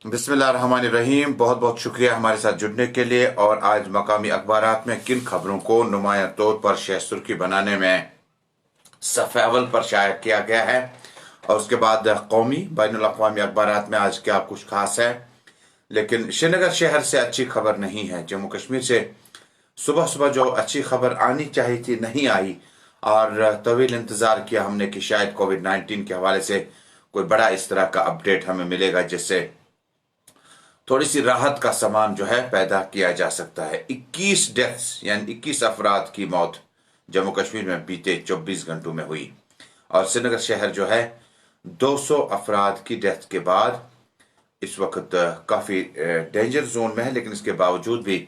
बिस्मिल्लाहिर्रहमानिर्रहीम। बहुत बहुत शुक्रिया हमारे साथ जुड़ने के लिए। और आज मकामी अखबारात में किन खबरों को नुमाया तौर पर शह सुर्खी बनाने में सफ़े अव्वल पर शाया किया गया है, और उसके बाद कौमी बैनुल अक़वामी अखबारात में आज क्या कुछ खास है। लेकिन श्रीनगर शहर से अच्छी खबर नहीं है। जम्मू कश्मीर से सुबह सुबह जो अच्छी खबर आनी चाहिए थी नहीं आई, और तवील इंतज़ार किया हमने कि शायद कोविड-19 के हवाले से कोई बड़ा इस तरह का अपडेट हमें मिलेगा जिससे थोड़ी सी राहत का सामान जो है पैदा किया जा सकता है। 21 डेथ्स यानी 21 अफराद की मौत जम्मू कश्मीर में बीते 24 घंटों में हुई, और श्रीनगर शहर जो है 200 अफराद की डेथ के बाद इस वक्त काफ़ी डेंजर जोन में है। लेकिन इसके बावजूद भी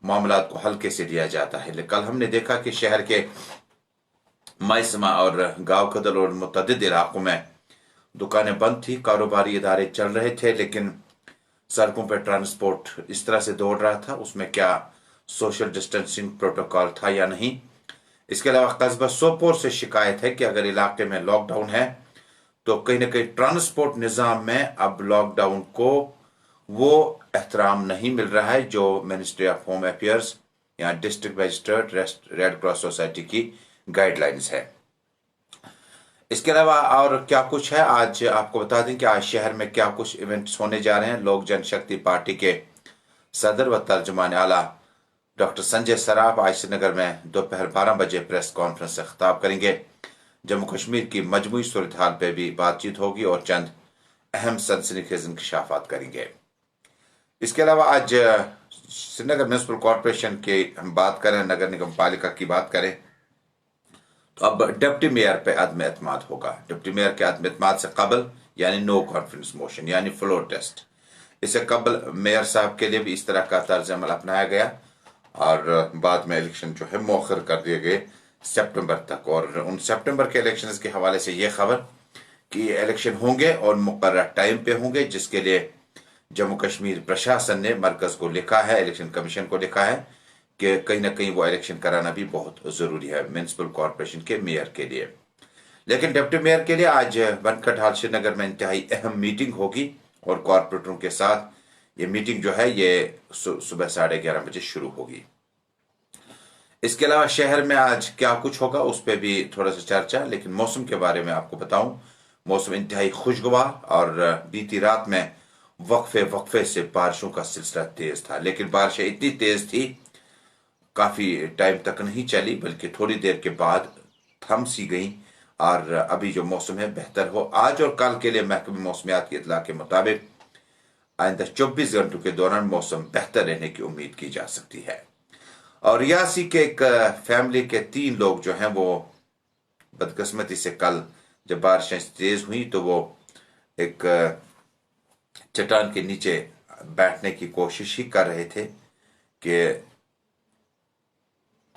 मामला को हल्के से लिया जाता है। कल हमने देखा कि शहर के माइसमा और गांव कदल और मुतअद्दिद इलाकों में दुकानें बंद थी, कारोबारी इदारे चल रहे थे, लेकिन सड़कों पर ट्रांसपोर्ट इस तरह से दौड़ रहा था, उसमें क्या सोशल डिस्टेंसिंग प्रोटोकॉल था या नहीं। इसके अलावा कस्बा सोपोर से शिकायत है कि अगर इलाके में लॉकडाउन है तो कहीं ना कहीं ट्रांसपोर्ट निज़ाम में अब लॉकडाउन को वो एहतराम नहीं मिल रहा है जो मिनिस्ट्री ऑफ होम अफेयर्स या district magistrate red cross society की गाइडलाइंस है। इसके अलावा और क्या कुछ है, आज आपको बता दें कि आज शहर में क्या कुछ इवेंट्स होने जा रहे हैं। लोक जनशक्ति पार्टी के सदर व तर्जुमान आला डॉक्टर संजय सराफ आज श्रीनगर में दोपहर 12 बजे प्रेस कॉन्फ्रेंस से खिताब करेंगे। जम्मू कश्मीर की मजमूई सूरत हाल पर भी बातचीत होगी और चंद अहम सनसनीखेज इंकशाफात करेंगे। इसके अलावा आज श्रीनगर म्यूनसिपल कॉरपोरेशन की हम बात करें, नगर निगम पालिका की बात करें, तो अब डिप्टी मेयर पे अदम एतमाद होगा। डिप्टी मेयर के अदम एतमाद से कबल यानी नो कॉन्फिडेंस मोशन यानी फ्लोर टेस्ट, इससे कबल मेयर साहब के लिए भी इस तरह का तर्ज अमल अपनाया गया और बाद में इलेक्शन जो है मौखर कर दिए गए सितंबर तक। और उन सितंबर के इलेक्शन के हवाले से ये खबर कि इलेक्शन होंगे और मुकर्रर टाइम पे होंगे, जिसके लिए जम्मू कश्मीर प्रशासन ने मरकज को लिखा है, इलेक्शन कमीशन को लिखा है कि कहीं ना कहीं वो इलेक्शन कराना भी बहुत जरूरी है म्यूनसिपल कॉरपोरेशन के मेयर के लिए। लेकिन डिप्टी मेयर के लिए आज बनकट हाल श्रीनगर में इंतहाई अहम मीटिंग होगी और कॉरपोरेटरों के साथ ये मीटिंग जो है ये सुबह 11:30 बजे शुरू होगी। इसके अलावा शहर में आज क्या कुछ होगा उस पर भी थोड़ा सा चर्चा। लेकिन मौसम के बारे में आपको बताऊं, मौसम इंतहाई खुशगवार, और बीती रात में वक्फे वक्फे से बारिशों का सिलसिला तेज था। लेकिन बारिशें इतनी तेज थी काफी टाइम तक नहीं चली, बल्कि थोड़ी देर के बाद थम सी गई। और अभी जो मौसम है बेहतर हो। आज और कल के लिए महकमे मौसमियात की इतला के मुताबिक आइंदा 24 घंटों के दौरान मौसम बेहतर रहने की उम्मीद की जा सकती है। और रियासी के एक फैमिली के 3 लोग जो हैं वो बदकिस्मती से कल जब बारिशें तेज हुई तो वो एक चट्टान के नीचे बैठने की कोशिश ही कर रहे थे कि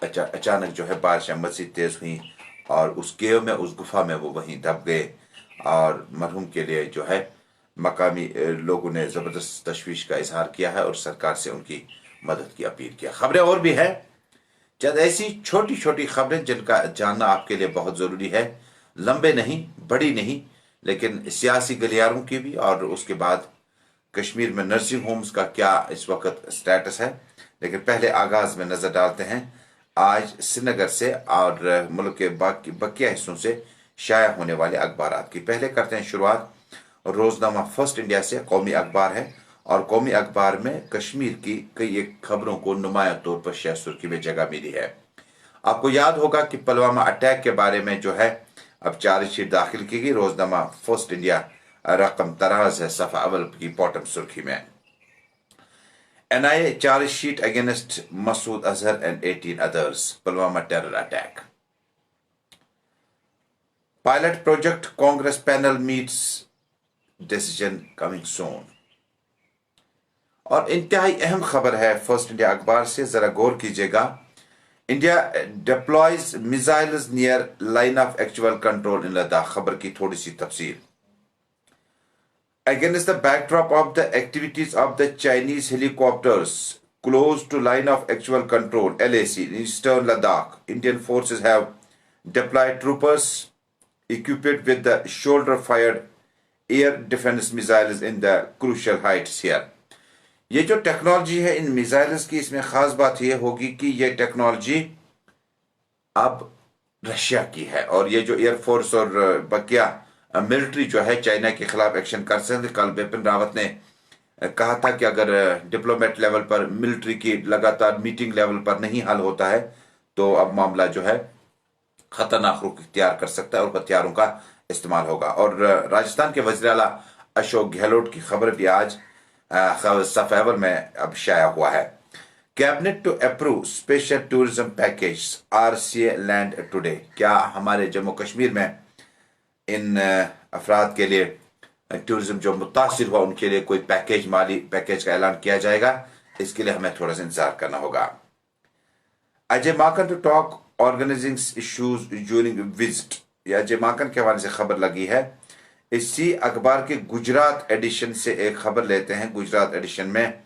अचानक जो है बारिशें मज़ीद तेज हुई और उस केव में, उस गुफा में वो वहीं दब गए। और मरहूम के लिए जो है मकामी लोगों ने ज़बरदस्त तशवीश का इजहार किया है और सरकार से उनकी मदद की अपील किया। खबरें और भी है, चंद ऐसी छोटी छोटी खबरें जिनका जानना आपके लिए बहुत ज़रूरी है, लंबे नहीं, बड़ी नहीं, लेकिन सियासी गलियारों की भी। और उसके बाद कश्मीर में नर्सिंग होम्स का क्या इस वक्त स्टेटस है। लेकिन पहले आगाज में नजर डालते हैं आज श्रीनगर से और मुल्क के बकिया हिस्सों से शाया होने वाले अखबारात की। पहले करते हैं शुरुआत रोजनामा फर्स्ट इंडिया से। कौमी अखबार है और कौमी अखबार में कश्मीर की कई एक खबरों को नुमाया तौर पर शह सुर्खी में जगह मिली है। आपको याद होगा कि पुलवामा अटैक के बारे में जो है अब चार्जशीट दाखिल की गई। रोजनामा फर्स्ट इंडिया रकम तराज है सफ़ा अव्वल की बॉटम सुर्खी में। NIA charge sheet against Masood Azhar and 18 others. Pulwama terror attack. Pilot project Congress panel meets decision coming soon. और इंतहाई अहम खबर है फर्स्ट इंडिया अखबार से, जरा गौर कीजिएगा। India deploys missiles near line of actual control इन लद्दाख। खबर की थोड़ी सी तफसील। Against the backdrop of the activities of the Chinese helicopters close to line of actual control (LAC) in eastern Ladakh, Indian forces have deployed troopers equipped with the shoulder-fired air defence missiles in the crucial Heights here. ये जो technology है इन missiles की, इसमें खास बात ये होगी कि ये टेक्नोलॉजी अब रशिया की है, और ये जो एयरफोर्स और बकिया मिलिट्री जो है चाइना के खिलाफ एक्शन कर सकते। कल बिपिन रावत ने कहा था कि अगर डिप्लोमेट लेवल पर मिलिट्री की लगातार मीटिंग लेवल पर नहीं हल होता है तो अब मामला जो है खतरनाक रुख इख्तियार कर सकता है और हथियारों का इस्तेमाल होगा। और राजस्थान के वज़ीर आला अशोक गहलोत की खबर भी आज सफ़े अव्वल में अब शाया हुआ है। Cabinet to approve special tourism package आरसीए लैंड टुडे। क्या हमारे जम्मू कश्मीर में इन अफराद के लिए टूरिज्म जो मुतासिर हुआ उनके लिए कोई पैकेज, माली पैकेज का ऐलान किया जाएगा? इसके लिए हमें थोड़ा सा इंतजार करना होगा। Ajay Maken to talk organising issues during visit. या अजय माकन के हवाले से खबर लगी है। इसी अखबार के गुजरात एडिशन से एक खबर लेते हैं। गुजरात एडिशन में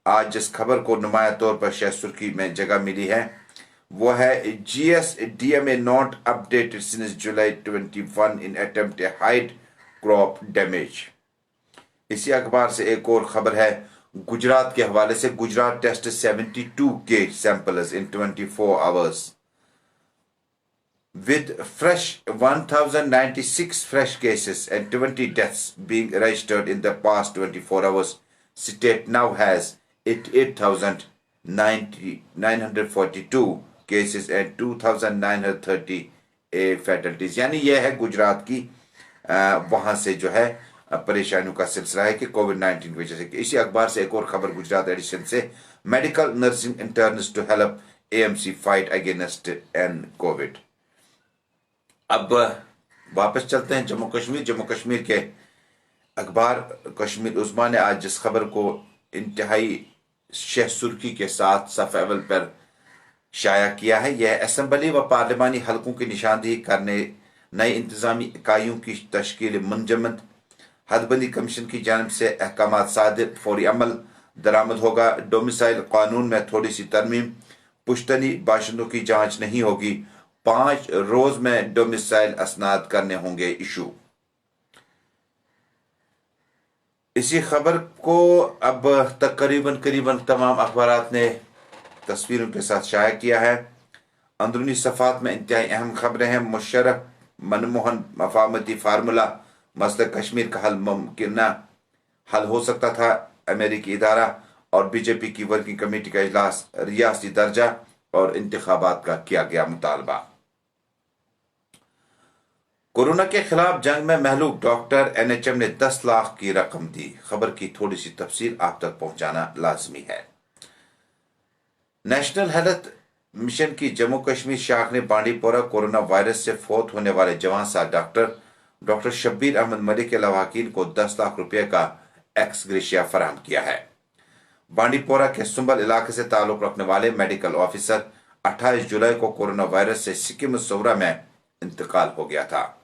आज जिस खबर को नुमाया तौर पर शायद सुर्खी में जगह मिली है वो है GSDMA not updated since July 21 in attempt to hide crop damage. इसी अखबार से एक और खबर है गुजरात के हवाले से। गुजरात टेस्ट 72 के samples in 24 hours with fresh 1096 fresh cases and 20 deaths being registered in the past 24 hours. State now has 88,942 cases and 2,930 fatalities. यानी यह है गुजरात की वहां से जो है परेशानियों का सिलसिला है कि कोविड-19 की वजह से। इसी अखबार से एक और खबर गुजरात एडिशन से, medical nursing interns to help AMC fight against an covid. अब वापस चलते हैं जम्मू कश्मीर। जम्मू कश्मीर के अखबार कश्मीर उज़्मा ने आज जिस खबर को इंतहाई शह सुर्खी के साथ सफ़े अव्वल पर शाया किया है, यह असम्बली व पार्लिमानी हलकों की निशानदेही करने नई इंतजामी इकाइयों की तश्कील मुंजमद, हदबंदी कमीशन की जानब से अहकामात सादिर फौरी अमल दरामद होगा। डोमिसाइल कानून में थोड़ी सी तरमीम, पुश्तनी बाशिंदों की जांच नहीं होगी, 5 रोज में डोमिसाइल असनाद करने होंगे इशू। इसी खबर को अब तक करीबन तमाम अखबारात ने तस्वीरों के साथ शाया किया है। अंदरूनी सफ़ात में इंतहाई अहम खबरें हैं। मुशर्रफ मनमोहन मफाहमती फार्मूला, मसला कश्मीर का हल मुमकिन हल हो सकता था, अमेरिकी इदारा और बीजेपी की वर्किंग कमेटी का इजलास, रियासती दर्जा और इंतखाबात का किया गया मुतालबा। कोरोना के खिलाफ जंग में महलूक डॉक्टर, NHM ने 10 लाख की रकम दी। खबर की थोड़ी सी तफसील आप तक पहुंचाना लाजमी है। नेशनल हेल्थ मिशन की जम्मू कश्मीर शाख ने बांडीपोरा कोरोना वायरस से फौत होने वाले जवान साहब डॉक्टर शब्बीर अहमद मलिक के लवाकिन को 10 लाख रुपए का एक्स ग्रेशिया फराहम किया है। बांडीपोरा के सुंबल इलाके से ताल्लुक रखने वाले मेडिकल ऑफिसर 28 जुलाई को कोरोना वायरस से सिक्किम सौरा में इंतकाल हो गया था।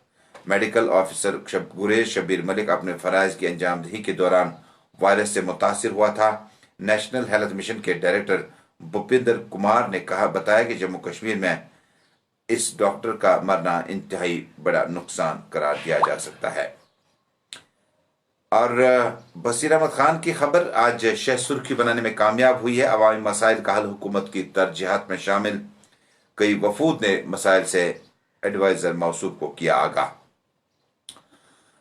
मेडिकल ऑफिसर गुरेज शब्बीर मलिक अपने फराइज की अंजामदही के दौरान वायरस से मुतासिर हुआ था। नेशनल हेल्थ मिशन के डायरेक्टर भूपिंदर कुमार ने बताया कि जम्मू कश्मीर में इस डॉक्टर का मरना इंतहाई बड़ा नुकसान करार दिया जा सकता है। और बसीर अहमद खान की खबर आज शह सुर्खी बनाने में कामयाब हुई है। अवामी मसाइल का हल हुकूमत की तरजीहात में शामिल। कई वफूद ने मसाइल से एडवाइजर मौसूफ को किया आगाह।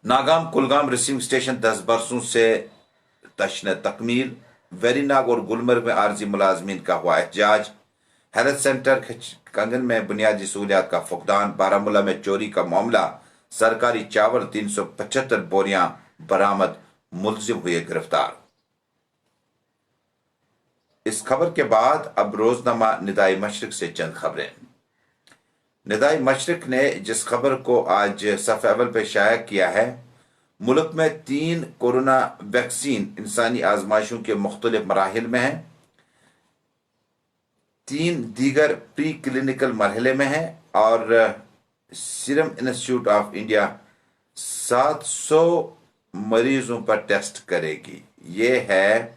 नागाम कुलगाम रिसीविंग स्टेशन 10 बरसों से तश्न तकमील। वेरीनाग और गुलमर्ग में आर्जी मुलाजमीन का हुआ एहतजाज। हेल्थ सेंटर कंगन में बुनियादी सहूलियात का फुकदान। बारामूला में चोरी का मामला। सरकारी चावल 375 बोरियां बरामद, मुलजिम हुए गिरफ्तार। इस खबर के बाद अब रोजनामा निदाई मशरिक से चंद खबरें। निदाई मशरिक ने जिस खबर को आज सफ़े अव्वल पे शाया किया है, मुल्क में 3 कोरोना वैक्सीन इंसानी आजमाइशों के मुख्तलिफ मराहिल में हैं, 3 दीगर प्री क्लिनिकल मरहले में हैं और सीरम इंस्टीट्यूट ऑफ इंडिया 700 मरीजों पर टेस्ट करेगी। ये है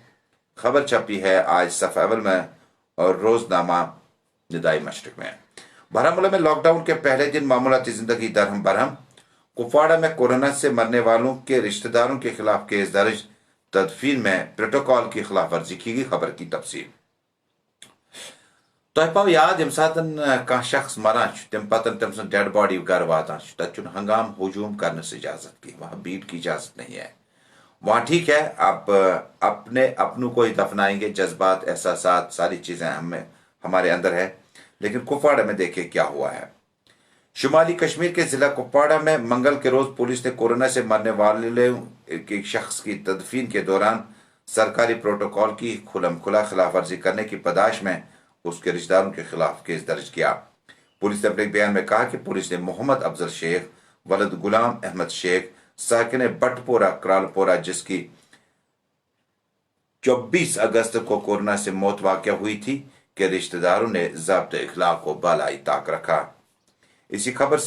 खबर छपी है आज सफ़े अव्वल में और रोजनामा निदाई मशरिक में। बारामूला में लॉकडाउन के पहले दिन मामूलाती जिंदगी दरहम बरहम। कुपवाड़ा में कोरोना से मरने वालों के रिश्तेदारों के खिलाफ केस दर्ज, तदफीन में प्रोटोकॉल की खिलाफ वर्जी की गई। खबर की तफसील तह पाव याद यम सात कह शख्स मरान तम पतन तम सं डेड बॉडी घर वातान तथ हंगाम हजूम करने से इजाजत की, वहां भीड़ की इजाजत नहीं है। वहां ठीक है, आप अपने अपनों को ही दफनाएंगे, जज्बात एहसासात सारी चीजें हमें हमारे अंदर है। लेकिन कुपवाड़ा में देखिए क्या हुआ है। शुमाली कश्मीर के जिला कुपवाड़ा में मंगल के रोज पुलिस ने कोरोना से मरने वाले एक शख्स की तदफीन के दौरान सरकारी प्रोटोकॉल की खुला खिलाफ वर्जी करने की पदाश में उसके रिश्तेदारों के खिलाफ केस दर्ज किया। पुलिस ने अपने बयान में कहा कि पुलिस ने मोहम्मद अफजल शेख वलद गुलाम अहमद शेख साकिन बटपोरा क्रालपोरा, जिसकी 24 अगस्त को कोरोना से मौत वाक़या हुई थी, के रिश्तेदारों ने ज़ाब्ते इखलाक को बालाई ताक रखा। इसी खबर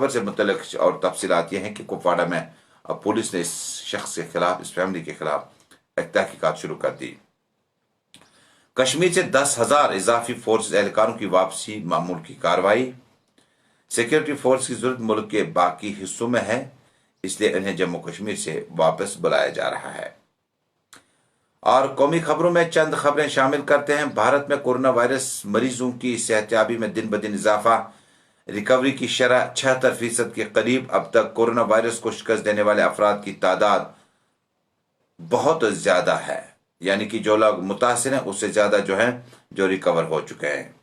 से मुतल्लिक और तफसीलात ये हैं कि कुपवाड़ा में अब पुलिस ने इस शख्स के खिलाफ, इस फैमिली के खिलाफ एक तहकीकात शुरू कर दी। कश्मीर से 10,000 इजाफी फोर्स एहलकारों की वापसी मामूल की कार्रवाई। सिक्योरिटी फोर्स की जरूरत मुल्क के बाकी हिस्सों में है, इसलिए इन्हें जम्मू कश्मीर से वापस बुलाया जा रहा है। और कौमी खबरों में चंद खबरें शामिल करते हैं। भारत में कोरोना वायरस मरीजों की सेहतयाबी में दिन ब दिन इजाफा, रिकवरी की शरह 76% के करीब। अब तक कोरोना वायरस को शिकस्त देने वाले अफराद की तादाद बहुत ज्यादा है, यानी कि जो लोग मुतासिर हैं उससे ज्यादा जो है जो रिकवर हो चुके हैं।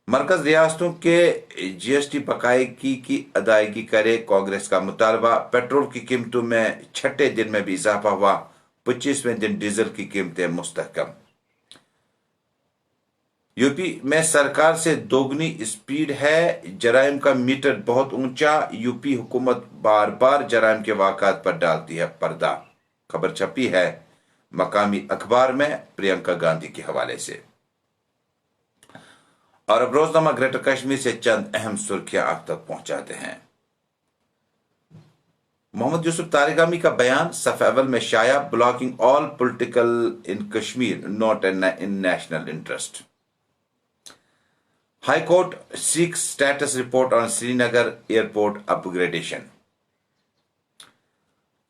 मरकज रियासतों के जीएसटी बकायगी की अदायगी करे, कांग्रेस का मुतालबा। पेट्रोल की कीमतों में छठे दिन में भी इजाफा हुआ, 25वें दिन डीजल की कीमतें मुस्तहकम। यूपी में सरकार से दोगुनी स्पीड है, जराइम का मीटर बहुत ऊंचा। यूपी हुकूमत बार बार जराइम के वाक़ात पर डालती है पर्दा। खबर छपी है मकामी अखबार में प्रियंका गांधी के हवाले से। और अब रोजनामा ग्रेटर कश्मीर से चंद अहम सुर्खियां आप तक पहुंचाते हैं। मोहम्मद यूसुफ तारिगामी का बयान सफ़े अव्वल में शाया, blocking all political in Kashmir not in national interest. High court seeks status report on Srinagar airport upgradation.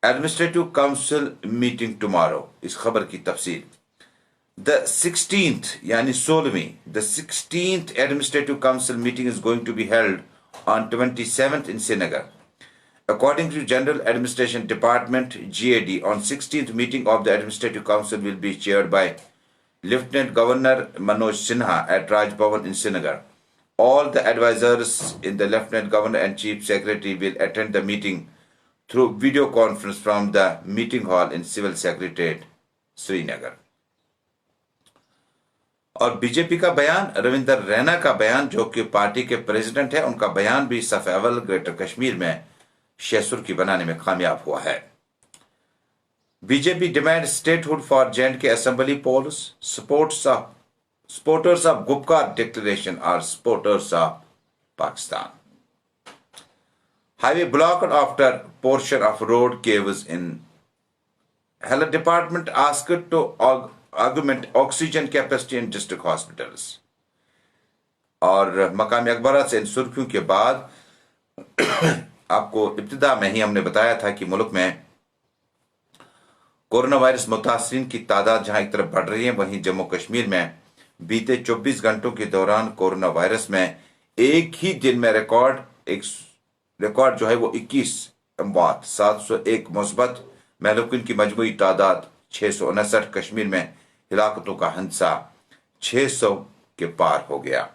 Administrative council meeting tomorrow, इस खबर की तफसील। The 16th यानी 16वीं the 16th Administrative Council meeting is going to be held on 27th in Srinagar. According to General Administration Department GAD, on 16th meeting of the Administrative Council will be chaired by Lieutenant Governor Manoj Sinha at Raj Bhavan in Srinagar. All the advisors in the Lieutenant Governor and Chief Secretary will attend the meeting through video conference from the meeting hall in Civil Secretariat, Srinagar. और BJP का बयान, रविंदर रैना का बयान जो कि party के president है, उनका बयान भी सफ़े अव्वल ग्रेटर कश्मीर में शेसुर्खी बनाने में कामयाब हुआ है। BJP demand statehood for J&K assembly polls, supporters of Gupkar Declaration और supporters of Pakistan. Highway blocked after portion of road caves in. Health department asked to augment oxygen capacity in district hospitals। और मकामी अखबार से इन सुर्खियों के बाद आपको इब्तिदा में ही हमने बताया था कि मुल्क में कोरोना वायरस मुतासिरीन की तादाद जहां एक तरफ बढ़ रही है, वहीं जम्मू कश्मीर में बीते 24 घंटों के दौरान कोरोना वायरस में एक ही दिन में रिकॉर्ड जो है वो 21 अमवात, 701 मुस्बत, महलूकिन की मजमूई तादाद 659। कश्मीर में हिलाकतों का हंसा 600 के पार हो गया।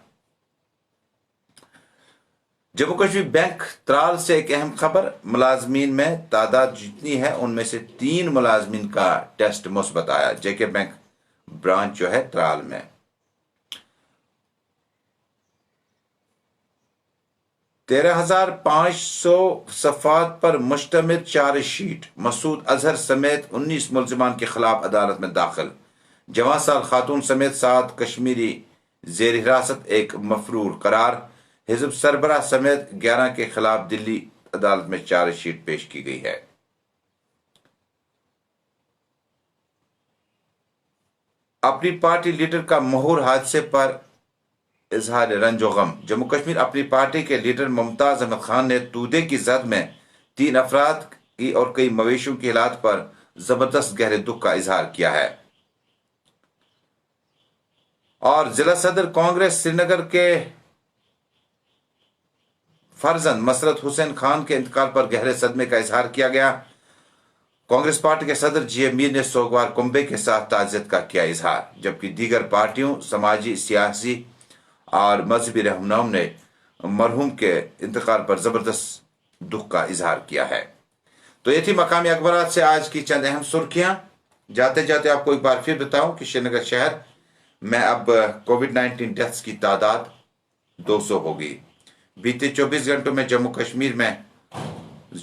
जम्मू कश्मीर बैंक त्राल से एक अहम खबर, मुलाजमीन में तादाद जितनी है उनमें से 3 मुलाजमीन का टेस्ट मुस्बत आया। जेके बैंक ब्रांच जो है त्राल में। $13,500 सफात पर मुश्तमिल चार्जशीट, मसूद अजहर समेत 19 मुल्जिमान के खिलाफ अदालत में दाखिल। जवां साल खातून समेत 7 कश्मीरी जेर हिरासत, एक मफरूर करार। हिजब सरबराह समेत 11 के खिलाफ दिल्ली अदालत में चार्जशीट पेश की गई है। अपनी पार्टी लीडर का महूर हादसे पर इजहार रंजो गम। जम्मू कश्मीर अपनी पार्टी के लीडर मुमताज अहमद खान ने तूदे की जद में 3 अफराद की और कई मवेशियों की हालात पर जबरदस्त गहरे दुख का इजहार किया है। और जिला सदर कांग्रेस श्रीनगर के फर्जंद मसरत हुसैन खान के इंतकाल पर गहरे सदमे का इजहार किया गया। कांग्रेस पार्टी के सदर जी मीर ने सोगवार कुंबे के साथ ताज़ियत का किया इजहार, जबकि दीगर पार्टियों, समाजी, सियासी और मजहबी रहनुमाओं ने मरहूम के इंतकाल पर जबरदस्त दुख का इजहार किया है। तो ये थी मकामी अखबारात से आज की चंद अहम सुर्खियां। जाते जाते आपको एक बार फिर बताऊं कि श्रीनगर शहर में अब कोविड-19 डेथ्स की तादाद 200 होगी। बीते 24 घंटों में जम्मू कश्मीर में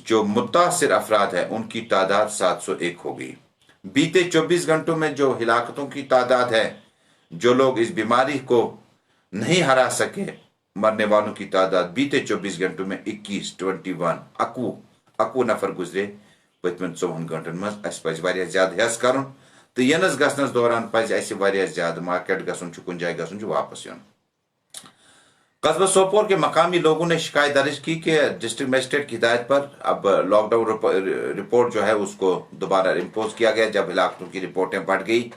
जो मुतासिर अफराद है उनकी तादाद 701 होगी। बीते 24 घंटों में जो हिलाकतों की तादाद है, जो लोग इस बीमारी को नहीं हरा सके, मरने वालों की तादाद बीते 24 घंटों में 21 अकवु नफर गुजरे पतमन 24 घंटन मज। अस पज वारिया ज्यादा हेस करन तो यनस गसनस दौरान पज अस वारिया ज्यादा मार्केट गसन छु, कुन जाय गसन छु, वापस युन। कस्बा सोपोर के मकामी लोगों ने शिकायत दर्ज की कि डिस्ट्रिक्ट मजिस्ट्रेट की हिदायत पर अब लॉकडाउन रिपोर्ट जो है उसको दोबारा इम्पोज किया गया जब हिलाकतों की रिपोर्टें बढ़ गई।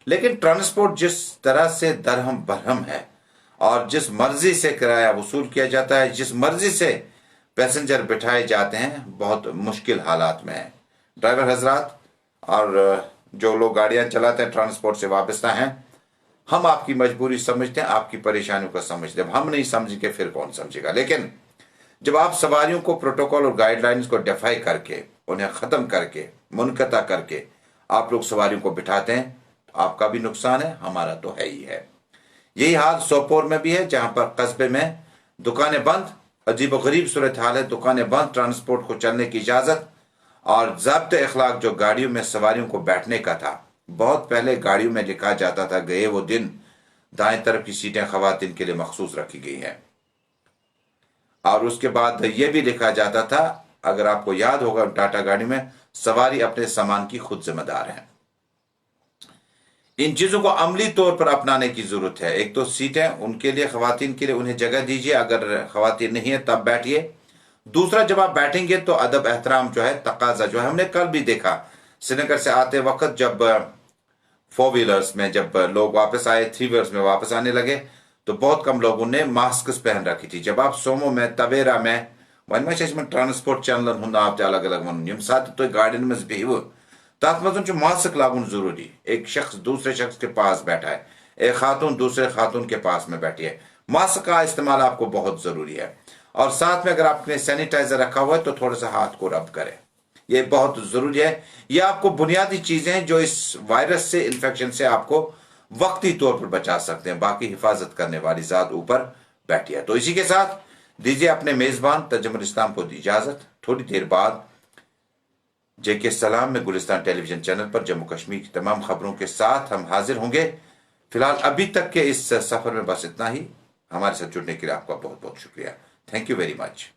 लेकिन ट्रांसपोर्ट जिस तरह से दरहम बरहम है और जिस मर्जी से किराया वसूल किया जाता है, जिस मर्जी से पैसेंजर बिठाए जाते हैं, बहुत मुश्किल हालात में है। ड्राइवर हजरात और जो लोग गाड़ियां चलाते हैं, ट्रांसपोर्ट से वाबस्ता हैं, हम आपकी मजबूरी समझते हैं, आपकी परेशानियों को समझते हैं। हम नहीं समझेंगे फिर कौन समझेगा। लेकिन जब आप सवारियों को प्रोटोकॉल और गाइडलाइंस को डिफाई करके, उन्हें खत्म करके, मुनक़ता करके आप लोग सवारियों को बिठाते हैं, तो आपका भी नुकसान है, हमारा तो है ही है। यही हाल सोपोर में भी है, जहां पर कस्बे में दुकानें बंद, अजीब गरीब सूरत हाल है। दुकानें बंद, ट्रांसपोर्ट को चलने की इजाजत और ज़ाब्ते अखलाक जो गाड़ियों में सवारियों को बैठने का था। बहुत पहले गाड़ियों में लिखा जाता था, गए वो दिन, दाएं तरफ की सीटें खवातीन के लिए मखसूस रखी गई हैं। और उसके बाद यह भी लिखा जाता था, अगर आपको याद होगा, टाटा गाड़ी में सवारी अपने सामान की खुद जिम्मेदार है। इन चीजों को अमली तौर पर अपनाने की जरूरत है। एक तो सीटें उनके लिए, खवातीन के लिए, उन्हें जगह दीजिए, अगर खवातीन नहीं है तब बैठिए। दूसरा, जब आप बैठेंगे तो अदब एहतराम जो है, तकाजा जो है, हमने कल भी देखा श्रीनगर से आते वक्त जब 4 व्हीलर्स में जब लोग वापस आए, 3 व्हीलर्स में वापस आने लगे, तो बहुत कम लोगों ने मास्क पहन रखी थी। जब आप सोमो में, तवेरा में, वन ट्रांसपोर्ट चैनल हूं आप अलग अलग वन साथ तो गाड़ियों में बिहव तथ मज मास्क लागुन जरूरी। एक शख्स दूसरे शख्स के पास बैठा है, एक खातून दूसरे खातून के पास में बैठी है, मास्क का इस्तेमाल आपको बहुत जरूरी है। और साथ में अगर आपने सैनिटाइजर रखा हुआ है तो थोड़ा सा हाथ को रब करें, ये बहुत जरूरी है। ये आपको बुनियादी चीजें हैं जो इस वायरस से, इन्फेक्शन से आपको वक्ती तौर पर बचा सकते हैं। बाकी हिफाजत करने वाली जात ऊपर बैठी है। तो इसी के साथ दीजिए अपने मेजबान तजमुल इस्लाम को दी इजाजत। थोड़ी देर बाद जेके सलाम में गुलिस्तान टेलीविजन चैनल पर जम्मू कश्मीर की तमाम खबरों के साथ हम हाजिर होंगे। फिलहाल अभी तक के इस सफर में बस इतना ही। हमारे साथ जुड़ने के लिए आपका बहुत बहुत शुक्रिया। Thank you very much.